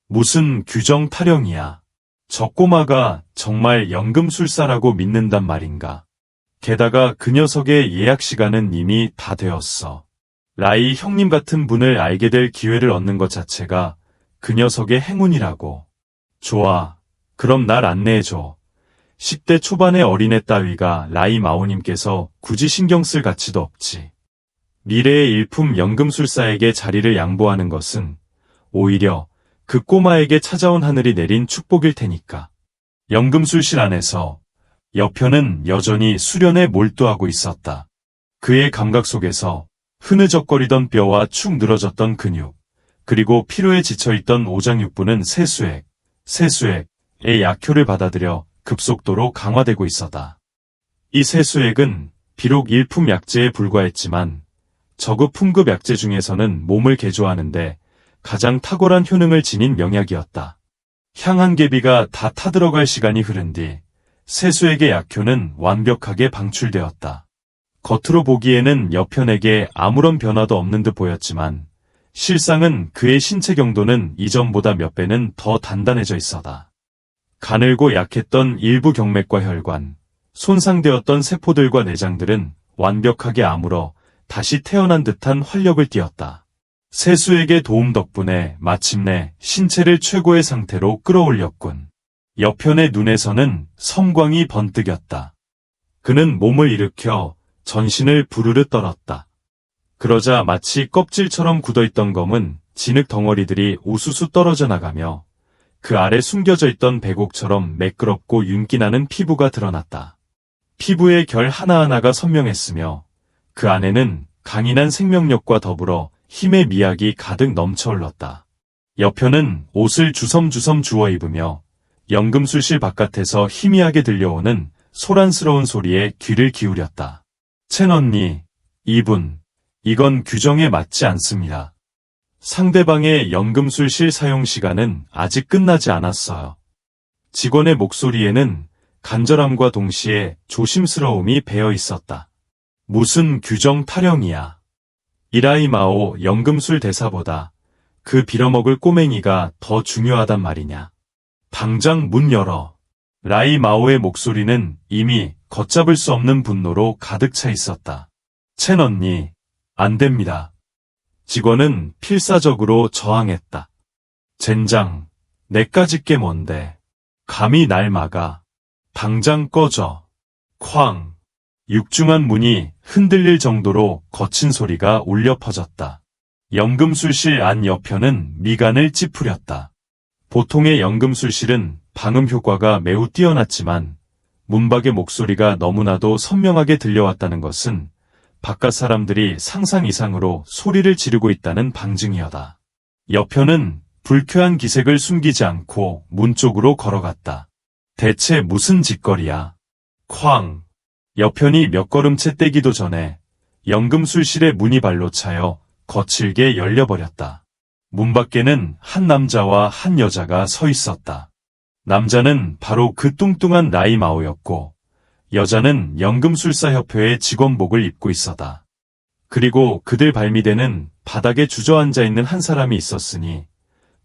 무슨 규정 타령이야. 저 꼬마가 정말 연금술사라고 믿는단 말인가. 게다가 그 녀석의 예약 시간은 이미 다 되었어. 라이 형님 같은 분을 알게 될 기회를 얻는 것 자체가 그 녀석의 행운이라고. 좋아. 그럼 날 안내해줘. 10대 초반의 어린애 따위가 라이 마오님께서 굳이 신경 쓸 가치도 없지. 미래의 일품 연금술사에게 자리를 양보하는 것은 오히려 그 꼬마에게 찾아온 하늘이 내린 축복일 테니까. 연금술실 안에서 여편은 여전히 수련에 몰두하고 있었다. 그의 감각 속에서 흐느적거리던 뼈와 축 늘어졌던 근육, 그리고 피로에 지쳐있던 오장육부는 세수액의 약효를 받아들여 급속도로 강화되고 있었다. 이 세수액은 비록 일품 약재에 불과했지만 저급 풍급 약재 중에서는 몸을 개조하는데 가장 탁월한 효능을 지닌 명약이었다. 향한계비가 다 타들어갈 시간이 흐른 뒤 세수액의 약효는 완벽하게 방출되었다. 겉으로 보기에는 여편에게 아무런 변화도 없는 듯 보였지만 실상은 그의 신체 경도는 이전보다 몇 배는 더 단단해져 있었다. 가늘고 약했던 일부 경맥과 혈관, 손상되었던 세포들과 내장들은 완벽하게 아물어 다시 태어난 듯한 활력을 띠었다. 세수액의 도움 덕분에 마침내 신체를 최고의 상태로 끌어올렸군. 여편의 눈에서는 섬광이 번뜩였다. 그는 몸을 일으켜 전신을 부르르 떨었다. 그러자 마치 껍질처럼 굳어있던 검은 진흙 덩어리들이 우수수 떨어져 나가며 그 아래 숨겨져 있던 백옥처럼 매끄럽고 윤기나는 피부가 드러났다. 피부의 결 하나하나가 선명했으며 그 안에는 강인한 생명력과 더불어 힘의 미학이 가득 넘쳐 흘렀다. 여편은 옷을 주섬주섬 주워 입으며 연금술실 바깥에서 희미하게 들려오는 소란스러운 소리에 귀를 기울였다. 첸언니, 이건 규정에 맞지 않습니다. 상대방의 연금술실 사용 시간은 아직 끝나지 않았어요. 직원의 목소리에는 간절함과 동시에 조심스러움이 배어 있었다. 무슨 규정 타령이야. 이라이마오 연금술 대사보다 그 빌어먹을 꼬맹이가 더 중요하단 말이냐. 당장 문 열어. 라이마오의 목소리는 이미 걷잡을 수 없는 분노로 가득 차 있었다. 첸 언니, 안 됩니다. 직원은 필사적으로 저항했다. 젠장, 내까짓 게 뭔데. 감히 날 막아. 당장 꺼져. 쾅. 육중한 문이 흔들릴 정도로 거친 소리가 울려 퍼졌다. 연금술실 안 여편은 미간을 찌푸렸다. 보통의 연금술실은 방음 효과가 매우 뛰어났지만 문박의 목소리가 너무나도 선명하게 들려왔다는 것은 바깥 사람들이 상상 이상으로 소리를 지르고 있다는 방증이었다. 여편은 불쾌한 기색을 숨기지 않고 문 쪽으로 걸어갔다. 대체 무슨 짓거리야. 쾅. 여편이 몇 걸음째 떼기도 전에 연금술실의 문이 발로 차여 거칠게 열려버렸다. 문 밖에는 한 남자와 한 여자가 서 있었다. 남자는 바로 그 뚱뚱한 라이마오였고 여자는 연금술사협회의 직원복을 입고 있었다. 그리고 그들 발밑에는 바닥에 주저앉아 있는 한 사람이 있었으니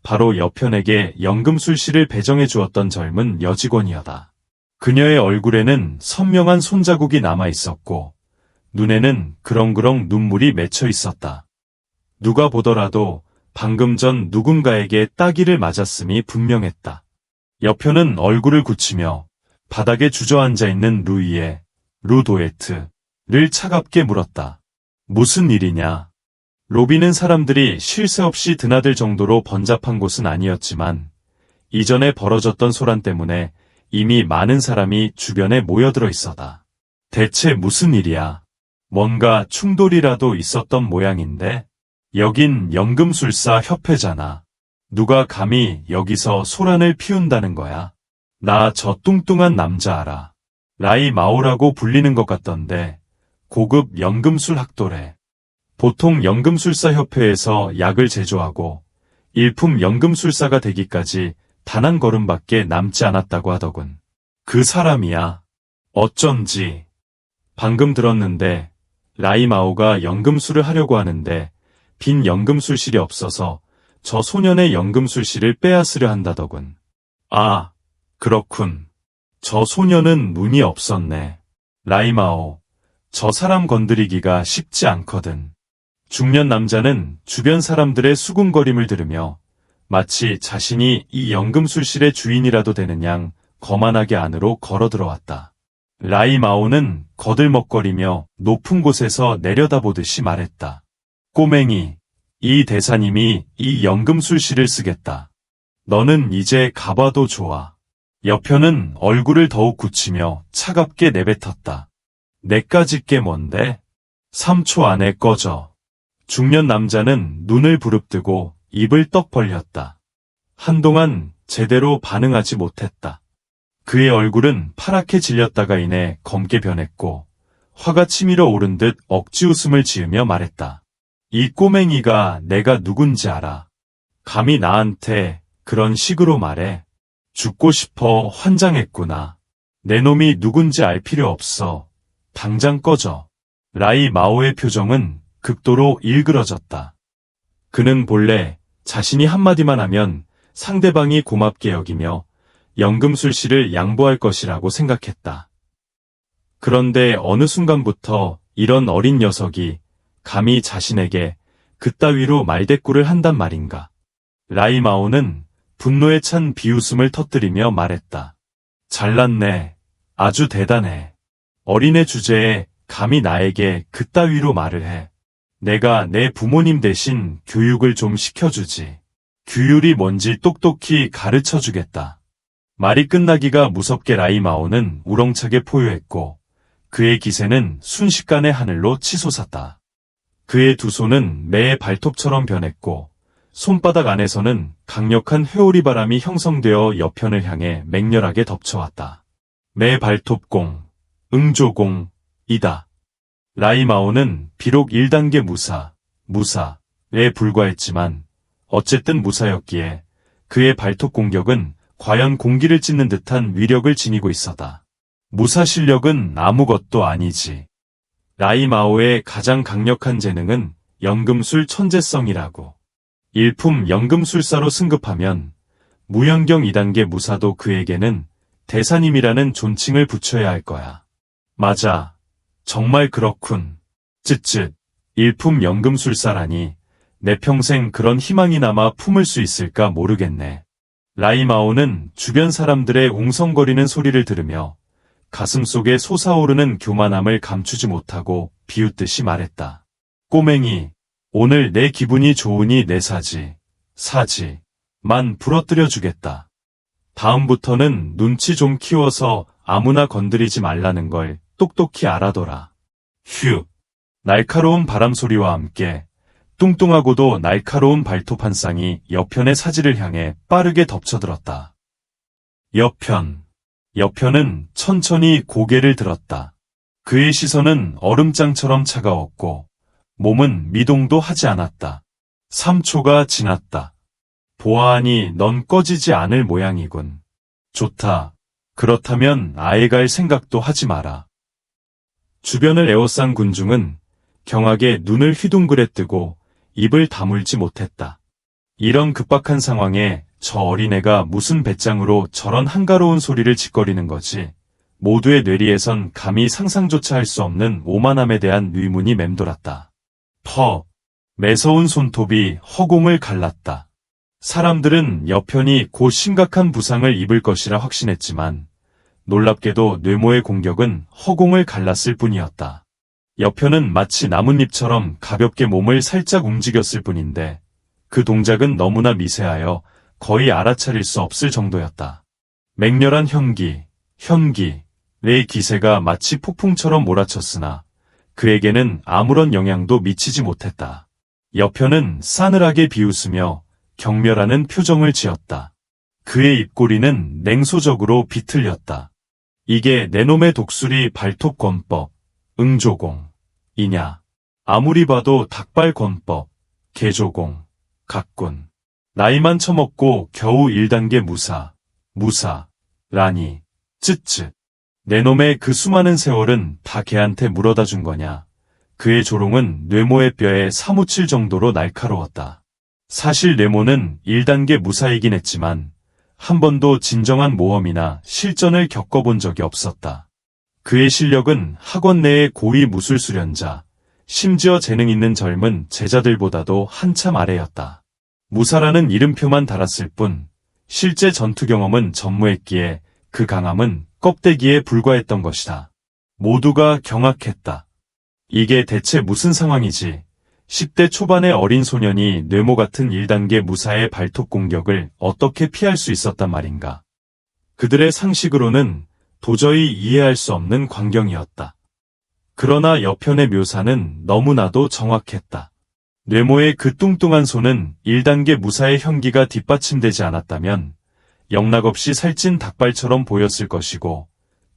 바로 여편에게 연금술실을 배정해 주었던 젊은 여직원이었다. 그녀의 얼굴에는 선명한 손자국이 남아 있었고 눈에는 그렁그렁 눈물이 맺혀 있었다. 누가 보더라도 방금 전 누군가에게 따기를 맞았음이 분명했다. 여편은 얼굴을 굳히며 바닥에 주저앉아 있는 루이에 루도에트를 차갑게 물었다. 무슨 일이냐? 로비는 사람들이 쉴 새 없이 드나들 정도로 번잡한 곳은 아니었지만 이전에 벌어졌던 소란 때문에 이미 많은 사람이 주변에 모여들어 있었다. 대체 무슨 일이야? 뭔가 충돌이라도 있었던 모양인데? 여긴 연금술사 협회잖아. 누가 감히 여기서 소란을 피운다는 거야? 나 저 뚱뚱한 남자 알아. 라이마오라고 불리는 것 같던데 고급 연금술 학도래. 보통 연금술사 협회에서 약을 제조하고 일품 연금술사가 되기까지 단 한 걸음밖에 남지 않았다고 하더군. 그 사람이야. 어쩐지. 방금 들었는데 라이마오가 연금술을 하려고 하는데 빈 연금술실이 없어서 저 소년의 연금술씨를 빼앗으려 한다더군. 아, 그렇군. 저 소년은 눈이 없었네. 라이마오, 저 사람 건드리기가 쉽지 않거든. 중년 남자는 주변 사람들의 수군거림을 들으며 마치 자신이 이 연금술실의 주인이라도 되는 양 거만하게 안으로 걸어 들어왔다. 라이마오는 거들먹거리며 높은 곳에서 내려다보듯이 말했다. 꼬맹이, 이 대사님이 이 연금술실을 쓰겠다. 너는 이제 가봐도 좋아. 여편은 얼굴을 더욱 굳히며 차갑게 내뱉었다. 내까짓 게 뭔데? 3초 안에 꺼져. 중년 남자는 눈을 부릅뜨고 입을 떡 벌렸다. 한동안 제대로 반응하지 못했다. 그의 얼굴은 파랗게 질렸다가 이내 검게 변했고 화가 치밀어 오른 듯 억지 웃음을 지으며 말했다. 이 꼬맹이가 내가 누군지 알아. 감히 나한테 그런 식으로 말해. 죽고 싶어 환장했구나. 내 놈이 누군지 알 필요 없어. 당장 꺼져. 라이마오의 표정은 극도로 일그러졌다. 그는 본래 자신이 한마디만 하면 상대방이 고맙게 여기며 연금술씨를 양보할 것이라고 생각했다. 그런데 어느 순간부터 이런 어린 녀석이 감히 자신에게 그따위로 말대꾸를 한단 말인가. 라이마오는 분노에 찬 비웃음을 터뜨리며 말했다. 잘났네. 아주 대단해. 어린애 주제에 감히 나에게 그따위로 말을 해. 내가 내 부모님 대신 교육을 좀 시켜주지. 규율이 뭔지 똑똑히 가르쳐주겠다. 말이 끝나기가 무섭게 라이마오는 우렁차게 포효했고 그의 기세는 순식간에 하늘로 치솟았다. 그의 두 손은 매의 발톱처럼 변했고 손바닥 안에서는 강력한 회오리 바람이 형성되어 여편을 향해 맹렬하게 덮쳐왔다. 매 발톱공, 응조공이다. 라이마오는 비록 1단계 무사에 불과했지만 어쨌든 무사였기에 그의 발톱 공격은 과연 공기를 찢는 듯한 위력을 지니고 있었다. 무사 실력은 아무것도 아니지. 라이마오의 가장 강력한 재능은 연금술 천재성이라고. 일품 연금술사로 승급하면 무연경 2단계 무사도 그에게는 대사님이라는 존칭을 붙여야 할 거야. 맞아. 정말 그렇군. 쯧쯧. 일품 연금술사라니 내 평생 그런 희망이나마 품을 수 있을까 모르겠네. 라이마오는 주변 사람들의 웅성거리는 소리를 들으며 가슴속에 솟아오르는 교만함을 감추지 못하고 비웃듯이 말했다. 꼬맹이, 오늘 내 기분이 좋으니 내 사지만 부러뜨려 주겠다. 다음부터는 눈치 좀 키워서 아무나 건드리지 말라는 걸 똑똑히 알아둬라. 휴. 날카로운 바람 소리와 함께 뚱뚱하고도 날카로운 발톱 한 쌍이 여편의 사지를 향해 빠르게 덮쳐들었다. 여편은 천천히 고개를 들었다. 그의 시선은 얼음장처럼 차가웠고 몸은 미동도 하지 않았다. 3초가 지났다. 보아하니 넌 꺼지지 않을 모양이군. 좋다. 그렇다면 아예 갈 생각도 하지 마라. 주변을 에워싼 군중은 경악에 눈을 휘둥그레 뜨고 입을 다물지 못했다. 이런 급박한 상황에 저 어린애가 무슨 배짱으로 저런 한가로운 소리를 짓거리는 거지. 모두의 뇌리에선 감히 상상조차 할 수 없는 오만함에 대한 의문이 맴돌았다. 매서운 손톱이 허공을 갈랐다. 사람들은 여편이 곧 심각한 부상을 입을 것이라 확신했지만 놀랍게도 뇌모의 공격은 허공을 갈랐을 뿐이었다. 여편은 마치 나뭇잎처럼 가볍게 몸을 살짝 움직였을 뿐인데 그 동작은 너무나 미세하여 거의 알아차릴 수 없을 정도였다. 맹렬한 현기의 기세가 마치 폭풍처럼 몰아쳤으나 그에게는 아무런 영향도 미치지 못했다. 여편은 싸늘하게 비웃으며 경멸하는 표정을 지었다. 그의 입꼬리는 냉소적으로 비틀렸다. 이게 내 놈의 독수리 발톱 권법, 응조공이냐. 아무리 봐도 닭발 권법, 개조공, 각군. 나이만 처먹고 겨우 1단계 무사라니. 쯧쯧. 내 놈의 그 수많은 세월은 다 걔한테 물어다 준 거냐. 그의 조롱은 뇌모의 뼈에 사무칠 정도로 날카로웠다. 사실 뇌모는 1단계 무사이긴 했지만 한 번도 진정한 모험이나 실전을 겪어본 적이 없었다. 그의 실력은 학원 내의 고위 무술 수련자, 심지어 재능 있는 젊은 제자들보다도 한참 아래였다. 무사라는 이름표만 달았을 뿐 실제 전투 경험은 전무했기에 그 강함은 껍데기에 불과했던 것이다. 모두가 경악했다. 이게 대체 무슨 상황이지? 10대 초반의 어린 소년이 뇌모 같은 1단계 무사의 발톱 공격을 어떻게 피할 수 있었단 말인가? 그들의 상식으로는 도저히 이해할 수 없는 광경이었다. 그러나 여편의 묘사는 너무나도 정확했다. 뇌모의 그 뚱뚱한 손은 1단계 무사의 형기가 뒷받침되지 않았다면 영락없이 살찐 닭발처럼 보였을 것이고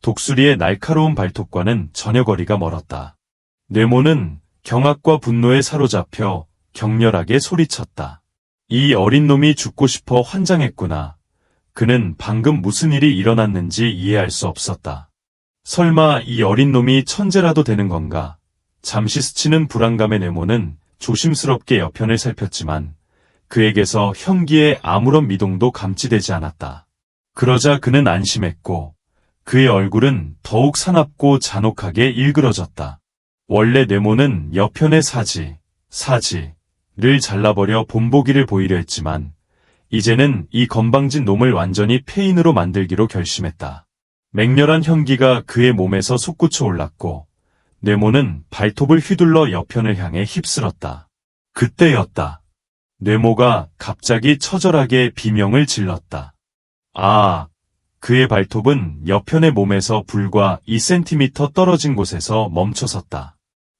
독수리의 날카로운 발톱과는 전혀 거리가 멀었다. 뇌모는 경악과 분노에 사로잡혀 격렬하게 소리쳤다. 이 어린 놈이 죽고 싶어 환장했구나. 그는 방금 무슨 일이 일어났는지 이해할 수 없었다. 설마 이 어린 놈이 천재라도 되는 건가? 잠시 스치는 불안감의 뇌모는 조심스럽게 여편을 살폈지만 그에게서 형기의 아무런 미동도 감지되지 않았다. 그러자 그는 안심했고 그의 얼굴은 더욱 사납고 잔혹하게 일그러졌다. 원래 뇌모는 여편의 사지를 잘라버려 본보기를 보이려 했지만 이제는 이 건방진 놈을 완전히 폐인으로 만들기로 결심했다. 맹렬한 형기가 그의 몸에서 솟구쳐 올랐고 뇌모는 발톱을 휘둘러 여편을 향해 휩쓸었다. 그때였다. 뇌모가 갑자기 처절하게 비명을 질렀다. 아! 그의 발톱은 여편의 몸에서 불과 2cm 떨어진 곳에서 멈춰섰다.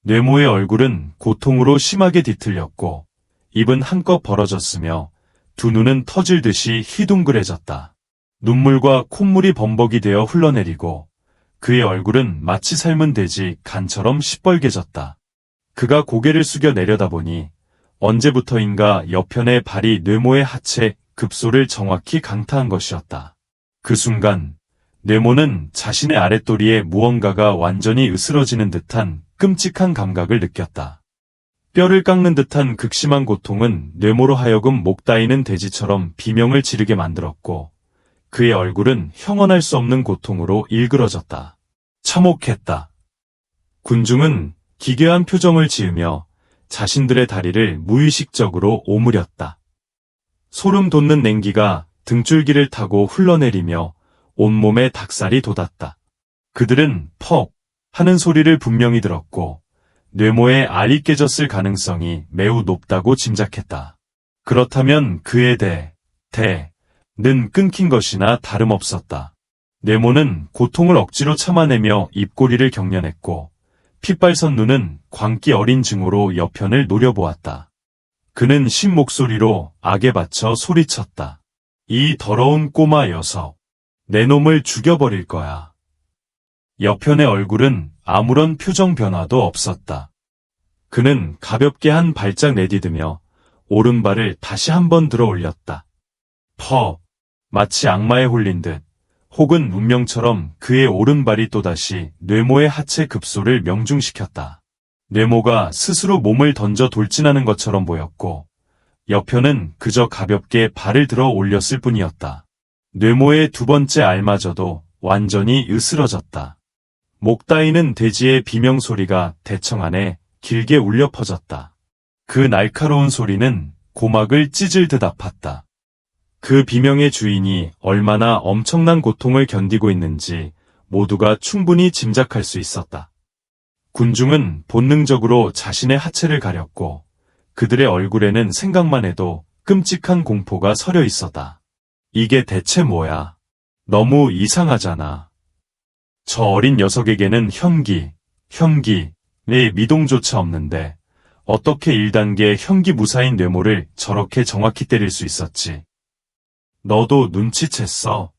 뇌모의 얼굴은 고통으로 심하게 뒤틀렸고 입은 한껏 벌어졌으며 두 눈은 터질 듯이 휘둥그레졌다. 눈물과 콧물이 범벅이 되어 흘러내리고 그의 얼굴은 마치 삶은 돼지 간처럼 시뻘개졌다. 그가 고개를 숙여 내려다보니 언제부터인가 여편의 발이 뇌모의 하체 급소를 정확히 강타한 것이었다. 그 순간 뇌모는 자신의 아랫도리에 무언가가 완전히 으스러지는 듯한 끔찍한 감각을 느꼈다. 뼈를 깎는 듯한 극심한 고통은 뇌모로 하여금 목 따이는 돼지처럼 비명을 지르게 만들었고 그의 얼굴은 형언할 수 없는 고통으로 일그러졌다. 참혹했다. 군중은 기괴한 표정을 지으며 자신들의 다리를 무의식적으로 오므렸다. 소름 돋는 냉기가 등줄기를 타고 흘러내리며 온몸에 닭살이 돋았다. 그들은 퍽 하는 소리를 분명히 들었고 뇌모의 알이 깨졌을 가능성이 매우 높다고 짐작했다. 그렇다면 그의 대는 끊긴 것이나 다름없었다. 뇌모는 고통을 억지로 참아내며 입꼬리를 경련했고 핏발선 눈은 광기 어린 증오로 여편을 노려보았다. 그는 신 목소리로 악에 받쳐 소리쳤다. 이 더러운 꼬마 녀석, 내 놈을 죽여버릴 거야. 여편의 얼굴은 아무런 표정 변화도 없었다. 그는 가볍게 한 발짝 내디디며 오른발을 다시 한번 들어 올렸다. 마치 악마에 홀린 듯 혹은 운명처럼 그의 오른발이 또다시 뇌모의 하체 급소를 명중시켰다. 뇌모가 스스로 몸을 던져 돌진하는 것처럼 보였고 여편은 그저 가볍게 발을 들어 올렸을 뿐이었다. 뇌모의 두 번째 알마저도 완전히 으스러졌다. 목 따이는 돼지의 비명소리가 대청 안에 길게 울려 퍼졌다. 그 날카로운 소리는 고막을 찢을 듯 아팠다. 그 비명의 주인이 얼마나 엄청난 고통을 견디고 있는지 모두가 충분히 짐작할 수 있었다. 군중은 본능적으로 자신의 하체를 가렸고 그들의 얼굴에는 생각만 해도 끔찍한 공포가 서려 있었다. 이게 대체 뭐야? 너무 이상하잖아. 저 어린 녀석에게는 형기의 미동조차 없는데 어떻게 1단계 형기 무사인 뇌모를 저렇게 정확히 때릴 수 있었지? 너도 눈치챘어?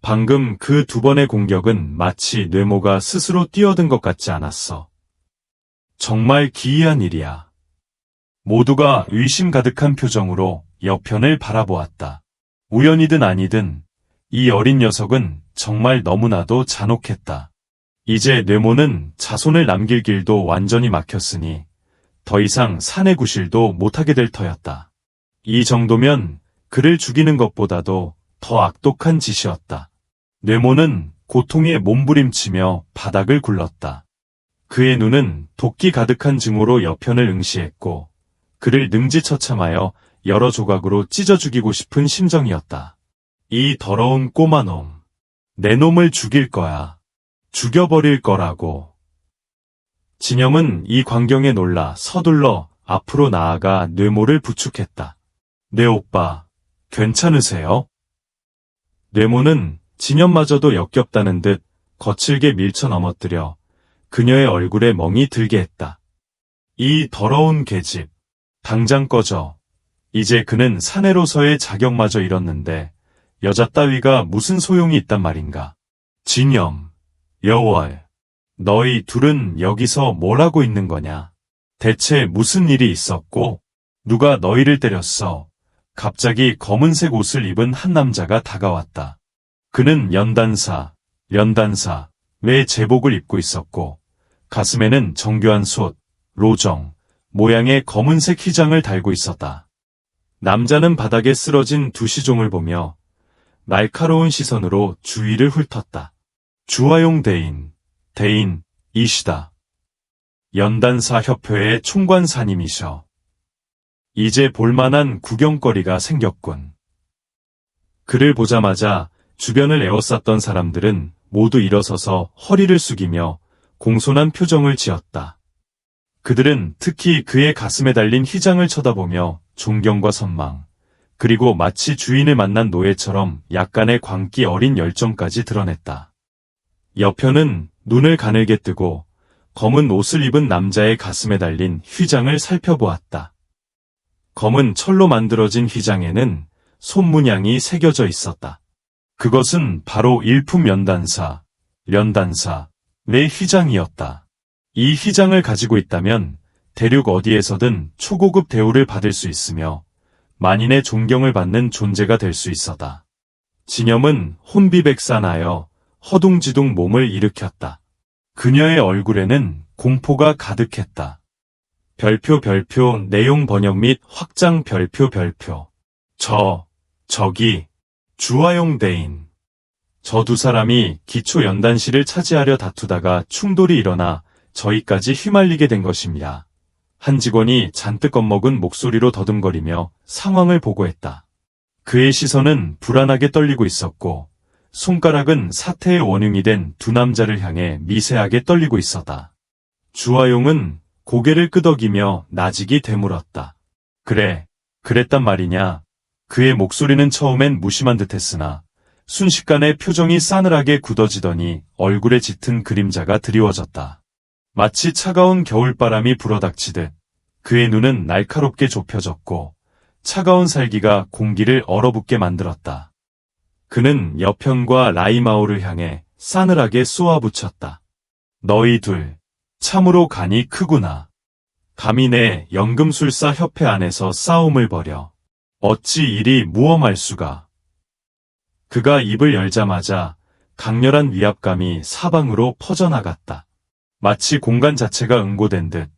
방금 그 두 번의 공격은 마치 뇌모가 스스로 뛰어든 것 같지 않았어. 정말 기이한 일이야. 모두가 의심 가득한 표정으로 여편을 바라보았다. 우연이든 아니든 이 어린 녀석은 정말 너무나도 잔혹했다. 이제 뇌모는 자손을 남길 길도 완전히 막혔으니 더 이상 사내 구실도 못하게 될 터였다. 이 정도면 그를 죽이는 것보다도 더 악독한 짓이었다. 뇌모는 고통에 몸부림치며 바닥을 굴렀다. 그의 눈은 도끼 가득한 증오로 여편을 응시했고 그를 능지처참하여 여러 조각으로 찢어 죽이고 싶은 심정이었다. 이 더러운 꼬마놈. 내 놈을 죽일 거야. 죽여버릴 거라고. 진영은 이 광경에 놀라 서둘러 앞으로 나아가 뇌모를 부축했다. 네 오빠, 괜찮으세요? 뇌모는 진영마저도 역겹다는 듯 거칠게 밀쳐 넘어뜨려 그녀의 얼굴에 멍이 들게 했다. 이 더러운 계집, 당장 꺼져. 이제 그는 사내로서의 자격마저 잃었는데 여자 따위가 무슨 소용이 있단 말인가. 진영, 여월, 너희 둘은 여기서 뭘 하고 있는 거냐? 대체 무슨 일이 있었고 누가 너희를 때렸어? 갑자기 검은색 옷을 입은 한 남자가 다가왔다. 그는 연단사의 제복을 입고 있었고 가슴에는 정교한 솥, 로정, 모양의 검은색 휘장을 달고 있었다. 남자는 바닥에 쓰러진 두 시종을 보며 날카로운 시선으로 주위를 훑었다. 주화용 대인이시다. 연단사 협회의 총관사님이셔. 이제 볼만한 구경거리가 생겼군. 그를 보자마자 주변을 에워쌌던 사람들은 모두 일어서서 허리를 숙이며 공손한 표정을 지었다. 그들은 특히 그의 가슴에 달린 휘장을 쳐다보며 존경과 선망, 그리고 마치 주인을 만난 노예처럼 약간의 광기 어린 열정까지 드러냈다. 여편은 눈을 가늘게 뜨고 검은 옷을 입은 남자의 가슴에 달린 휘장을 살펴보았다. 검은 철로 만들어진 휘장에는 손문양이 새겨져 있었다. 그것은 바로 일품 연단사의 휘장이었다. 이 휘장을 가지고 있다면 대륙 어디에서든 초고급 대우를 받을 수 있으며 만인의 존경을 받는 존재가 될 수 있었다. 진염은 혼비백산하여 허둥지둥 몸을 일으켰다. 그녀의 얼굴에는 공포가 가득했다. 별표 내용 번역 및 확장 별표. 저기, 주화용 대인. 저 두 사람이 기초 연단실을 차지하려 다투다가 충돌이 일어나 저희까지 휘말리게 된 것입니다. 한 직원이 잔뜩 겁먹은 목소리로 더듬거리며 상황을 보고했다. 그의 시선은 불안하게 떨리고 있었고 손가락은 사태의 원흉이 된 두 남자를 향해 미세하게 떨리고 있었다. 주화용은 고개를 끄덕이며 나직이 되물었다. 그랬단 말이냐. 그의 목소리는 처음엔 무심한 듯했으나 순식간에 표정이 싸늘하게 굳어지더니 얼굴에 짙은 그림자가 드리워졌다. 마치 차가운 겨울바람이 불어닥치듯 그의 눈은 날카롭게 좁혀졌고 차가운 살기가 공기를 얼어붙게 만들었다. 그는 여편과 라이마오를 향해 싸늘하게 쏘아붙였다. 너희 둘, 참으로 간이 크구나. 감히 내 연금술사 협회 안에서 싸움을 벌여. 어찌 이리 무엄할 수가. 그가 입을 열자마자 강렬한 위압감이 사방으로 퍼져나갔다. 마치 공간 자체가 응고된 듯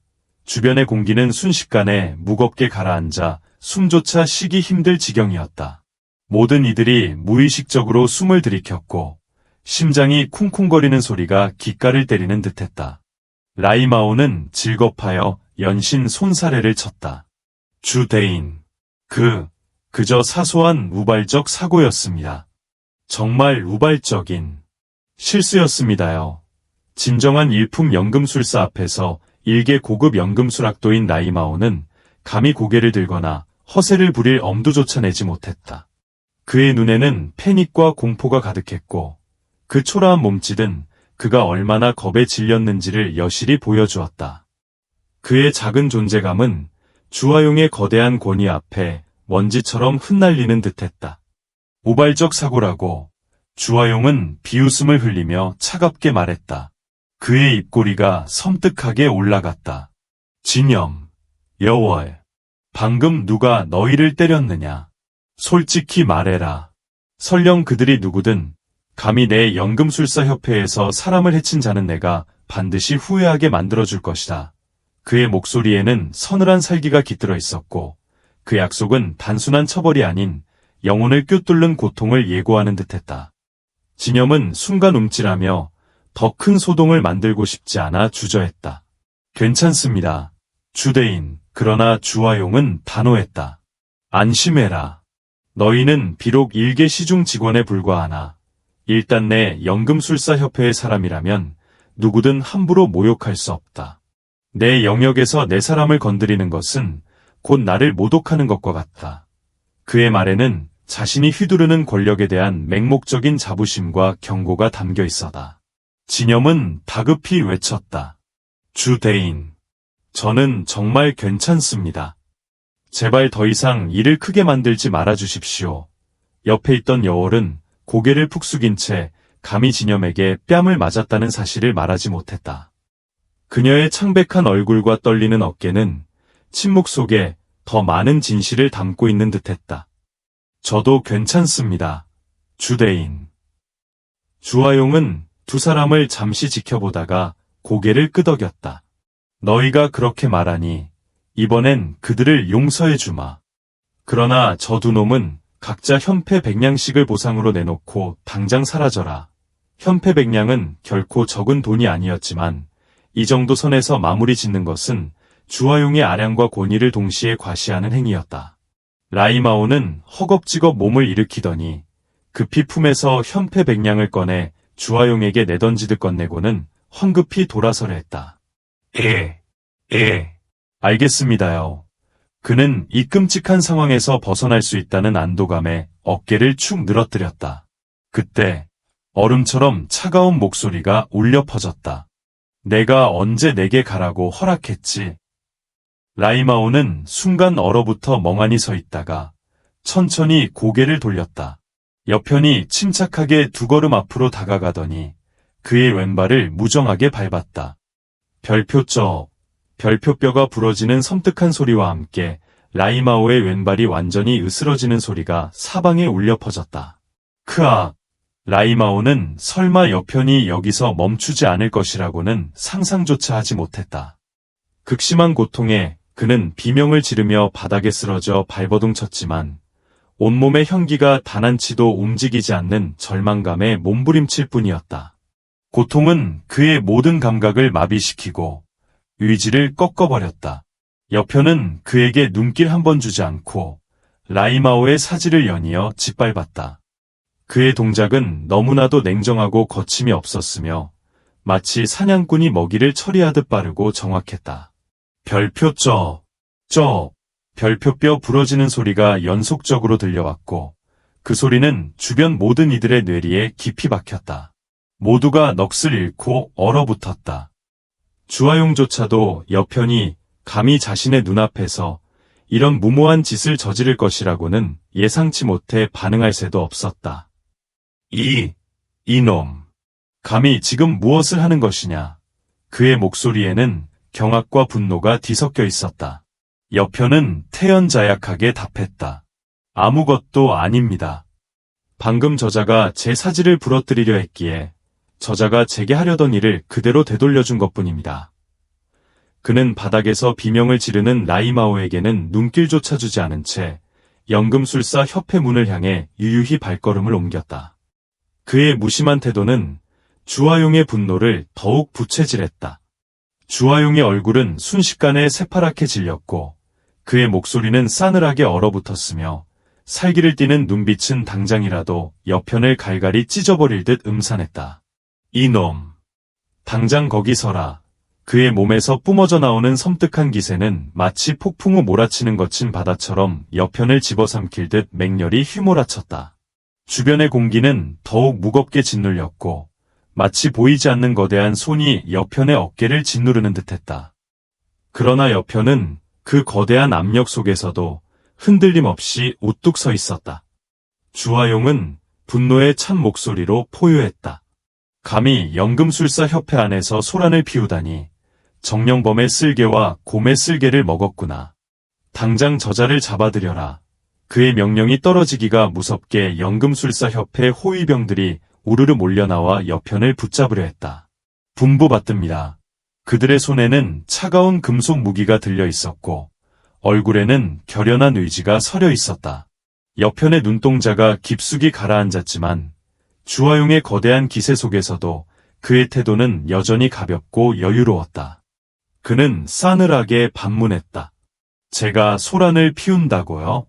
주변의 공기는 순식간에 무겁게 가라앉아 숨조차 쉬기 힘들 지경이었다. 모든 이들이 무의식적으로 숨을 들이켰고 심장이 쿵쿵거리는 소리가 귓가를 때리는 듯했다. 라이마오는 질겁하여 연신 손사래를 쳤다. 주대인, 그저 사소한 우발적 사고였습니다. 정말 우발적인 실수였습니다요. 진정한 일품 연금술사 앞에서 일개 고급 연금술학도인 라이마오는 감히 고개를 들거나 허세를 부릴 엄두조차 내지 못했다. 그의 눈에는 패닉과 공포가 가득했고 그 초라한 몸짓은 그가 얼마나 겁에 질렸는지를 여실히 보여주었다. 그의 작은 존재감은 주화용의 거대한 권위 앞에 먼지처럼 흩날리는 듯했다. 우발적 사고라고 주화용은 비웃음을 흘리며 차갑게 말했다. 그의 입꼬리가 섬뜩하게 올라갔다. 진염, 여월, 방금 누가 너희를 때렸느냐? 솔직히 말해라. 설령 그들이 누구든 감히 내 연금술사협회에서 사람을 해친 자는 내가 반드시 후회하게 만들어줄 것이다. 그의 목소리에는 서늘한 살기가 깃들어 있었고 그 약속은 단순한 처벌이 아닌 영혼을 꿰뚫는 고통을 예고하는 듯했다. 진염은 순간 움찔하며 더 큰 소동을 만들고 싶지 않아 주저했다. 괜찮습니다. 주대인. 그러나 주화용은 단호했다. 안심해라. 너희는 비록 일개 시중 직원에 불과하나 일단 내 연금술사협회의 사람이라면 누구든 함부로 모욕할 수 없다. 내 영역에서 내 사람을 건드리는 것은 곧 나를 모독하는 것과 같다. 그의 말에는 자신이 휘두르는 권력에 대한 맹목적인 자부심과 경고가 담겨 있었다. 진염은 다급히 외쳤다. 주대인. 저는 정말 괜찮습니다. 제발 더 이상 일을 크게 만들지 말아 주십시오. 옆에 있던 여월은 고개를 푹 숙인 채 감히 진염에게 뺨을 맞았다는 사실을 말하지 못했다. 그녀의 창백한 얼굴과 떨리는 어깨는 침묵 속에 더 많은 진실을 담고 있는 듯했다. 저도 괜찮습니다. 주대인. 주화용은 두 사람을 잠시 지켜보다가 고개를 끄덕였다. 너희가 그렇게 말하니 이번엔 그들을 용서해 주마. 그러나 저 두 놈은 각자 현패 100냥씩을 보상으로 내놓고 당장 사라져라. 현패 100냥은 결코 적은 돈이 아니었지만 이 정도 선에서 마무리 짓는 것은 주화용의 아량과 권위를 동시에 과시하는 행위였다. 라이마오는 허겁지겁 몸을 일으키더니 급히 품에서 현패 100냥을 꺼내 주화용에게 내던지듯 건네고는 황급히 돌아서려 했다. 알겠습니다요. 그는 이 끔찍한 상황에서 벗어날 수 있다는 안도감에 어깨를 축 늘어뜨렸다. 그때 얼음처럼 차가운 목소리가 울려 퍼졌다. 내가 언제 내게 가라고 허락했지? 라이마오는 순간 얼어붙어 멍하니 서 있다가 천천히 고개를 돌렸다. 여편이 침착하게 두 걸음 앞으로 다가가더니 그의 왼발을 무정하게 밟았다. 별표뼈가 부러지는 섬뜩한 소리와 함께 라이마오의 왼발이 완전히 으스러지는 소리가 사방에 울려 퍼졌다. 크악! 라이마오는 설마 여편이 여기서 멈추지 않을 것이라고는 상상조차 하지 못했다. 극심한 고통에 그는 비명을 지르며 바닥에 쓰러져 발버둥 쳤지만 온몸의 혈기가 단한치도 움직이지 않는 절망감에 몸부림칠 뿐이었다. 고통은 그의 모든 감각을 마비시키고 의지를 꺾어버렸다. 여편은 그에게 눈길 한 번 주지 않고 라이마오의 사지를 연이어 짓밟았다. 그의 동작은 너무나도 냉정하고 거침이 없었으며 마치 사냥꾼이 먹이를 처리하듯 빠르고 정확했다. 별표뼈 부러지는 소리가 연속적으로 들려왔고 그 소리는 주변 모든 이들의 뇌리에 깊이 박혔다. 모두가 넋을 잃고 얼어붙었다. 주화용조차도 여편이 감히 자신의 눈앞에서 이런 무모한 짓을 저지를 것이라고는 예상치 못해 반응할 새도 없었다. 이놈. 감히 지금 무엇을 하는 것이냐. 그의 목소리에는 경악과 분노가 뒤섞여 있었다. 여편은 태연자약하게 답했다. 아무것도 아닙니다. 방금 저자가 제 사지를 부러뜨리려 했기에 저자가 제게 하려던 일을 그대로 되돌려준 것뿐입니다. 그는 바닥에서 비명을 지르는 라이마오에게는 눈길조차 주지 않은 채 연금술사 협회 문을 향해 유유히 발걸음을 옮겼다. 그의 무심한 태도는 주화용의 분노를 더욱 부채질했다. 주화용의 얼굴은 순식간에 새파랗게 질렸고 그의 목소리는 싸늘하게 얼어붙었으며 살기를 띠는 눈빛은 당장이라도 여편을 갈갈이 찢어버릴 듯 음산했다. 이놈. 당장 거기 서라. 그의 몸에서 뿜어져 나오는 섬뜩한 기세는 마치 폭풍 후 몰아치는 거친 바다처럼 여편을 집어삼킬 듯 맹렬히 휘몰아쳤다. 주변의 공기는 더욱 무겁게 짓눌렸고 마치 보이지 않는 거대한 손이 여편의 어깨를 짓누르는 듯했다. 그러나 여편은 그 거대한 압력 속에서도 흔들림 없이 우뚝 서 있었다. 주화용은 분노에 찬 목소리로 포효했다. 감히 연금술사 협회 안에서 소란을 피우다니 정령범의 쓸개와 곰의 쓸개를 먹었구나. 당장 저자를 잡아들여라. 그의 명령이 떨어지기가 무섭게 연금술사 협회 호위병들이 우르르 몰려나와 여편을 붙잡으려 했다. 분부받듭니다. 그들의 손에는 차가운 금속 무기가 들려 있었고 얼굴에는 결연한 의지가 서려 있었다. 옆편의 눈동자가 깊숙이 가라앉았지만 주화용의 거대한 기세 속에서도 그의 태도는 여전히 가볍고 여유로웠다. 그는 싸늘하게 반문했다. 제가 소란을 피운다고요?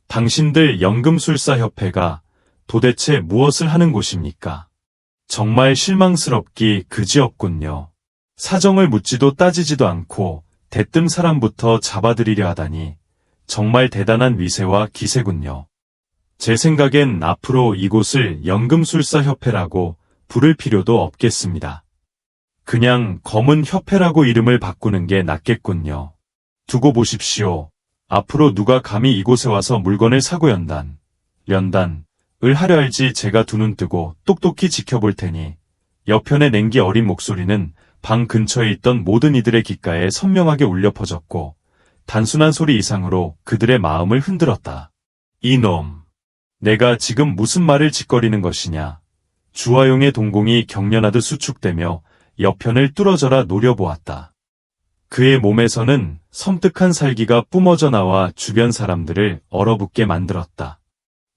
당신들 연금술사협회가 도대체 무엇을 하는 곳입니까? 정말 실망스럽기 그지없군요. 사정을 묻지도 따지지도 않고 대뜸 사람부터 잡아들이려 하다니 정말 대단한 위세와 기세군요. 제 생각엔 앞으로 이곳을 연금술사협회라고 부를 필요도 없겠습니다. 그냥 검은 협회라고 이름을 바꾸는 게 낫겠군요. 두고 보십시오. 앞으로 누가 감히 이곳에 와서 물건을 사고 연단을 하려 할지 제가 두 눈 뜨고 똑똑히 지켜볼 테니. 옆편의 냉기 어린 목소리는 방 근처에 있던 모든 이들의 귓가에 선명하게 울려 퍼졌고 단순한 소리 이상으로 그들의 마음을 흔들었다. 이놈! 내가 지금 무슨 말을 짓거리는 것이냐. 주화용의 동공이 경련하듯 수축되며 옆편을 뚫어져라 노려보았다. 그의 몸에서는 섬뜩한 살기가 뿜어져 나와 주변 사람들을 얼어붙게 만들었다.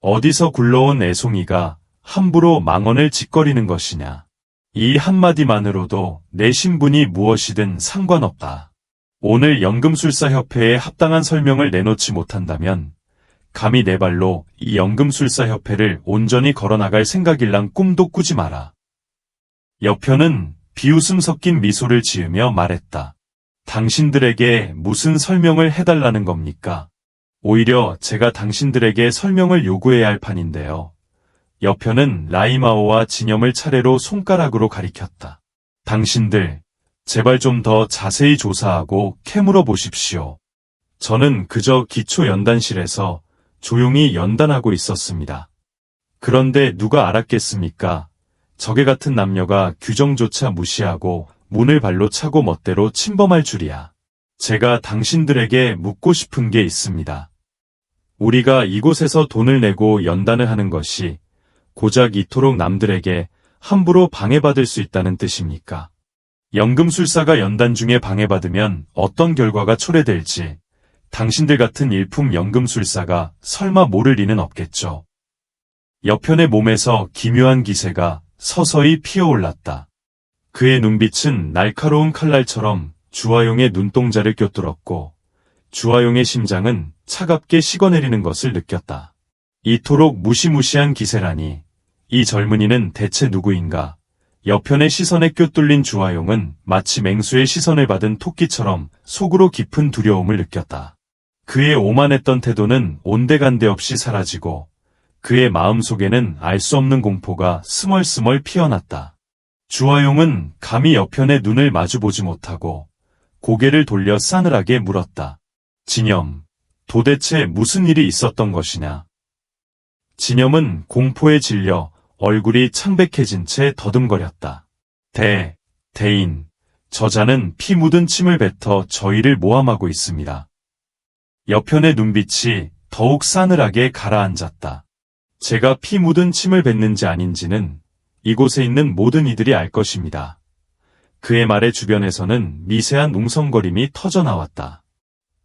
어디서 굴러온 애송이가 함부로 망언을 짓거리는 것이냐. 이 한마디만으로도 내 신분이 무엇이든 상관없다. 오늘 연금술사협회에 합당한 설명을 내놓지 못한다면 감히 내 발로 이 연금술사협회를 온전히 걸어나갈 생각일랑 꿈도 꾸지 마라. 옆편은 비웃음 섞인 미소를 지으며 말했다. 당신들에게 무슨 설명을 해달라는 겁니까? 오히려 제가 당신들에게 설명을 요구해야 할 판인데요. 옆편은 라이마오와 진염을 차례로 손가락으로 가리켰다. 당신들, 제발 좀 더 자세히 조사하고 캐물어 보십시오. 저는 그저 기초 연단실에서 조용히 연단하고 있었습니다. 그런데 누가 알았겠습니까? 적의 같은 남녀가 규정조차 무시하고 문을 발로 차고 멋대로 침범할 줄이야. 제가 당신들에게 묻고 싶은 게 있습니다. 우리가 이곳에서 돈을 내고 연단을 하는 것이 고작 이토록 남들에게 함부로 방해받을 수 있다는 뜻입니까? 연금술사가 연단 중에 방해받으면 어떤 결과가 초래될지 당신들 같은 일품 연금술사가 설마 모를 리는 없겠죠. 옆편의 몸에서 기묘한 기세가 서서히 피어올랐다. 그의 눈빛은 날카로운 칼날처럼 주화용의 눈동자를 꿰뚫었고 주화용의 심장은 차갑게 식어내리는 것을 느꼈다. 이토록 무시무시한 기세라니 이 젊은이는 대체 누구인가? 옆편의 시선에 꿰뚫린 주화용은 마치 맹수의 시선을 받은 토끼처럼 속으로 깊은 두려움을 느꼈다. 그의 오만했던 태도는 온데간데 없이 사라지고 그의 마음속에는 알 수 없는 공포가 스멀스멀 피어났다. 주화용은 감히 옆편의 눈을 마주보지 못하고 고개를 돌려 싸늘하게 물었다. 진염, 도대체 무슨 일이 있었던 것이냐? 진염은 공포에 질려 얼굴이 창백해진 채 더듬거렸다. 대인, 저자는 피 묻은 침을 뱉어 저희를 모함하고 있습니다. 옆편의 눈빛이 더욱 싸늘하게 가라앉았다. 제가 피 묻은 침을 뱉는지 아닌지는 이곳에 있는 모든 이들이 알 것입니다. 그의 말의 주변에서는 미세한 웅성거림이 터져나왔다.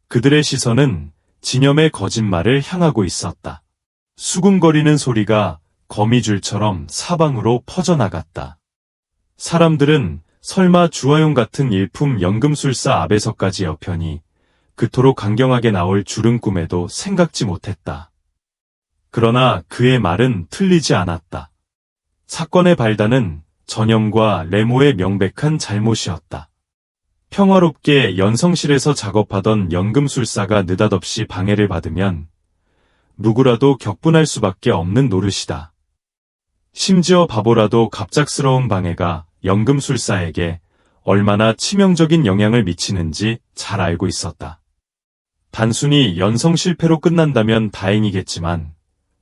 그들의 시선은 진염의 거짓말을 향하고 있었다. 수군거리는 소리가 거미줄처럼 사방으로 퍼져나갔다. 사람들은 설마 주화용 같은 일품 연금술사 앞에서까지 옆편이 그토록 강경하게 나올 줄은 꿈에도 생각지 못했다. 그러나 그의 말은 틀리지 않았다. 사건의 발단은 전염과 레모의 명백한 잘못이었다. 평화롭게 연성실에서 작업하던 연금술사가 느닷없이 방해를 받으면 누구라도 격분할 수밖에 없는 노릇이다. 심지어 바보라도 갑작스러운 방해가 연금술사에게 얼마나 치명적인 영향을 미치는지 잘 알고 있었다. 단순히 연성 실패로 끝난다면 다행이겠지만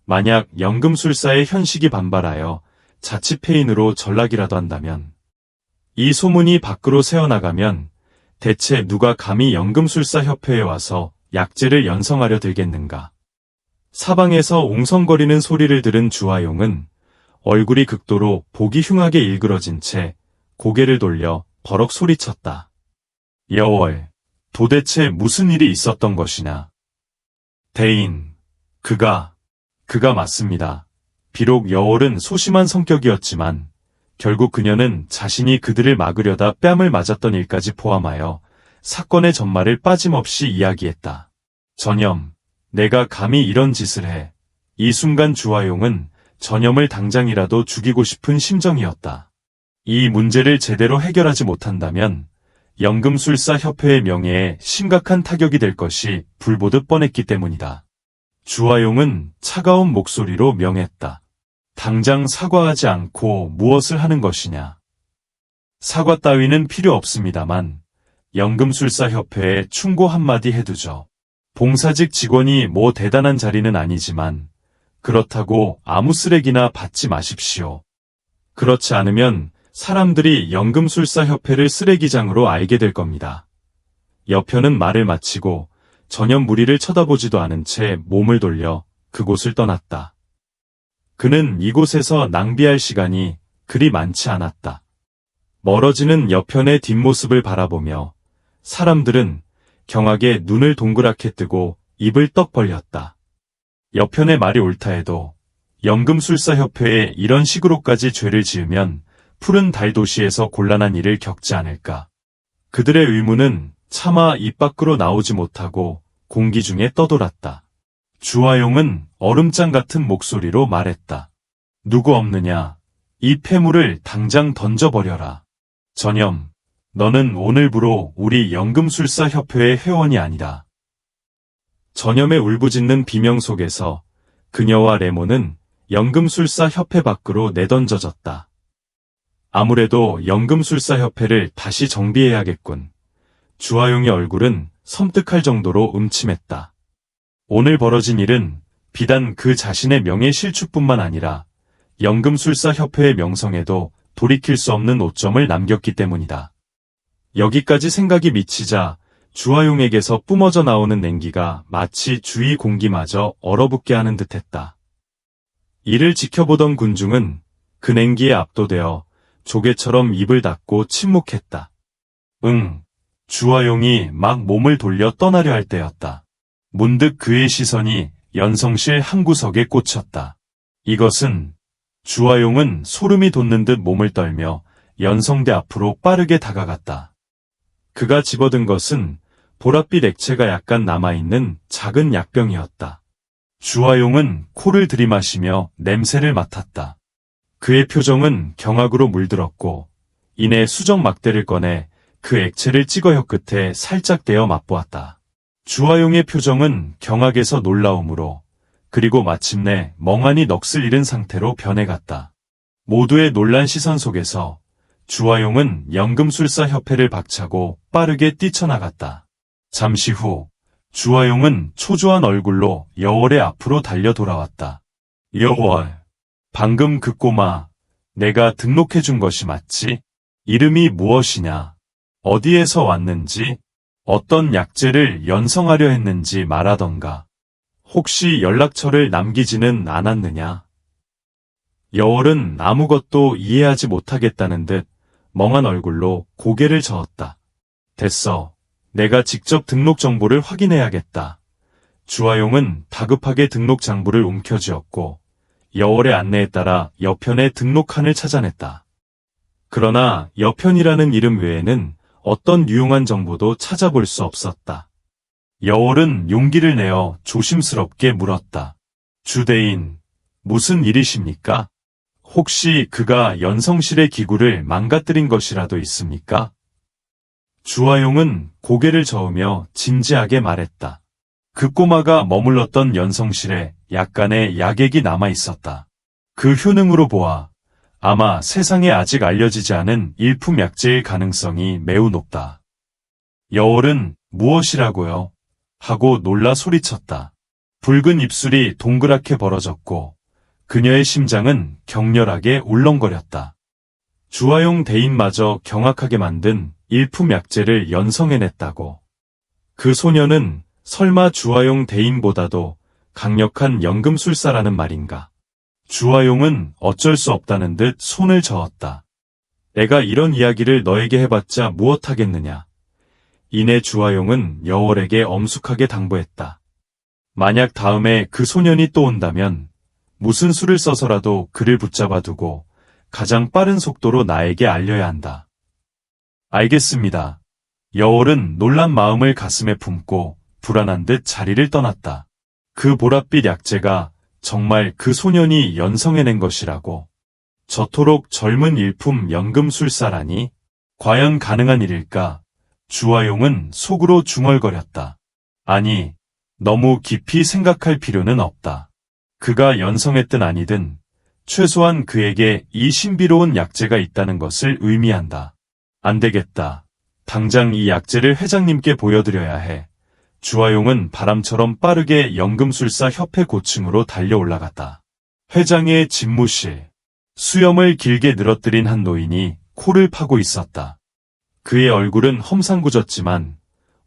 만약 연금술사의 현식이 반발하여 자칫 폐인으로 전락이라도 한다면 이 소문이 밖으로 새어나가면 대체 누가 감히 연금술사 협회에 와서 약재를 연성하려 들겠는가. 사방에서 웅성거리는 소리를 들은 주화용은 얼굴이 극도로 보기 흉하게 일그러진 채 고개를 돌려 버럭 소리쳤다. 여월, 도대체 무슨 일이 있었던 것이냐? 대인, 그가 맞습니다. 비록 여월은 소심한 성격이었지만 결국 그녀는 자신이 그들을 막으려다 뺨을 맞았던 일까지 포함하여 사건의 전말을 빠짐없이 이야기했다. 전염, 내가 감히 이런 짓을 해. 이 순간 주화용은 전염을 당장이라도 죽이고 싶은 심정이었다. 이 문제를 제대로 해결하지 못한다면 연금술사협회의 명예에 심각한 타격이 될 것이 불보듯 뻔했기 때문이다. 주화용은 차가운 목소리로 명했다. 당장 사과하지 않고 무엇을 하는 것이냐. 사과 따위는 필요 없습니다만 연금술사협회에 충고 한마디 해두죠. 봉사직 직원이 뭐 대단한 자리는 아니지만 그렇다고 아무 쓰레기나 받지 마십시오. 그렇지 않으면 사람들이 연금술사협회를 쓰레기장으로 알게 될 겁니다. 여편은 말을 마치고 전염 무리를 쳐다보지도 않은 채 몸을 돌려 그곳을 떠났다. 그는 이곳에서 낭비할 시간이 그리 많지 않았다. 멀어지는 여편의 뒷모습을 바라보며 사람들은 경악에 눈을 동그랗게 뜨고 입을 떡 벌렸다. 여편의 말이 옳다 해도 연금술사협회에 이런 식으로까지 죄를 지으면 푸른 달 도시에서 곤란한 일을 겪지 않을까. 그들의 의문은 차마 입 밖으로 나오지 못하고 공기 중에 떠돌았다. 주화용은 얼음장 같은 목소리로 말했다. 누구 없느냐? 이 폐물을 당장 던져버려라. 전염, 너는 오늘부로 우리 연금술사협회의 회원이 아니다. 전염의 울부짖는 비명 속에서 그녀와 레몬은 연금술사협회 밖으로 내던져졌다. 아무래도 연금술사협회를 다시 정비해야겠군. 주화용의 얼굴은 섬뜩할 정도로 음침했다. 오늘 벌어진 일은 비단 그 자신의 명예 실추뿐만 아니라 연금술사협회의 명성에도 돌이킬 수 없는 오점을 남겼기 때문이다. 여기까지 생각이 미치자 주화용에게서 뿜어져 나오는 냉기가 마치 주위 공기마저 얼어붙게 하는 듯했다. 이를 지켜보던 군중은 그 냉기에 압도되어 조개처럼 입을 닫고 침묵했다. 주화용이 막 몸을 돌려 떠나려 할 때였다. 문득 그의 시선이 연성실 한 구석에 꽂혔다. 이것은 주화용은 소름이 돋는 듯 몸을 떨며 연성대 앞으로 빠르게 다가갔다. 그가 집어든 것은 보랏빛 액체가 약간 남아있는 작은 약병이었다. 주화용은 코를 들이마시며 냄새를 맡았다. 그의 표정은 경악으로 물들었고 이내 수정 막대를 꺼내 그 액체를 찍어 혀 끝에 살짝 대어 맛보았다. 주화용의 표정은 경악에서 놀라움으로 그리고 마침내 멍하니 넋을 잃은 상태로 변해갔다. 모두의 놀란 시선 속에서 주화용은 연금술사협회를 박차고 빠르게 뛰쳐나갔다. 잠시 후 주화용은 초조한 얼굴로 여월의 앞으로 달려 돌아왔다. 여월, 방금 그 꼬마, 내가 등록해준 것이 맞지? 이름이 무엇이냐? 어디에서 왔는지? 어떤 약재를 연성하려 했는지 말하던가. 혹시 연락처를 남기지는 않았느냐? 여월은 아무것도 이해하지 못하겠다는 듯 멍한 얼굴로 고개를 저었다. 됐어. 내가 직접 등록 정보를 확인해야겠다. 주화용은 다급하게 등록 장부를 움켜쥐었고 여월의 안내에 따라 여편의 등록칸을 찾아냈다. 그러나 여편이라는 이름 외에는 어떤 유용한 정보도 찾아볼 수 없었다. 여월은 용기를 내어 조심스럽게 물었다. 주대인, 무슨 일이십니까? 혹시 그가 연성실의 기구를 망가뜨린 것이라도 있습니까? 주화용은 고개를 저으며 진지하게 말했다. 그 꼬마가 머물렀던 연성실에 약간의 약액이 남아있었다. 그 효능으로 보아 아마 세상에 아직 알려지지 않은 일품 약재일 가능성이 매우 높다. 여월은 무엇이라고요? 하고 놀라 소리쳤다. 붉은 입술이 동그랗게 벌어졌고 그녀의 심장은 격렬하게 울렁거렸다. 주화용 대인마저 경악하게 만든 일품 약재를 연성해냈다고. 그 소녀는 설마 주화용 대인보다도 강력한 연금술사라는 말인가. 주화용은 어쩔 수 없다는 듯 손을 저었다. 내가 이런 이야기를 너에게 해봤자 무엇하겠느냐. 이내 주화용은 여월에게 엄숙하게 당부했다. 만약 다음에 그 소년이 또 온다면 무슨 수를 써서라도 그를 붙잡아 두고 가장 빠른 속도로 나에게 알려야 한다. 알겠습니다. 여월은 놀란 마음을 가슴에 품고 불안한 듯 자리를 떠났다. 그 보랏빛 약재가 정말 그 소년이 연성해낸 것이라고. 저토록 젊은 일품 연금술사라니 과연 가능한 일일까? 주화용은 속으로 중얼거렸다. 아니, 너무 깊이 생각할 필요는 없다. 그가 연성했든 아니든 최소한 그에게 이 신비로운 약재가 있다는 것을 의미한다. 안 되겠다. 당장 이 약재를 회장님께 보여드려야 해. 주화용은 바람처럼 빠르게 연금술사 협회 고층으로 달려 올라갔다. 회장의 집무실. 수염을 길게 늘어뜨린 한 노인이 코를 파고 있었다. 그의 얼굴은 험상궂었지만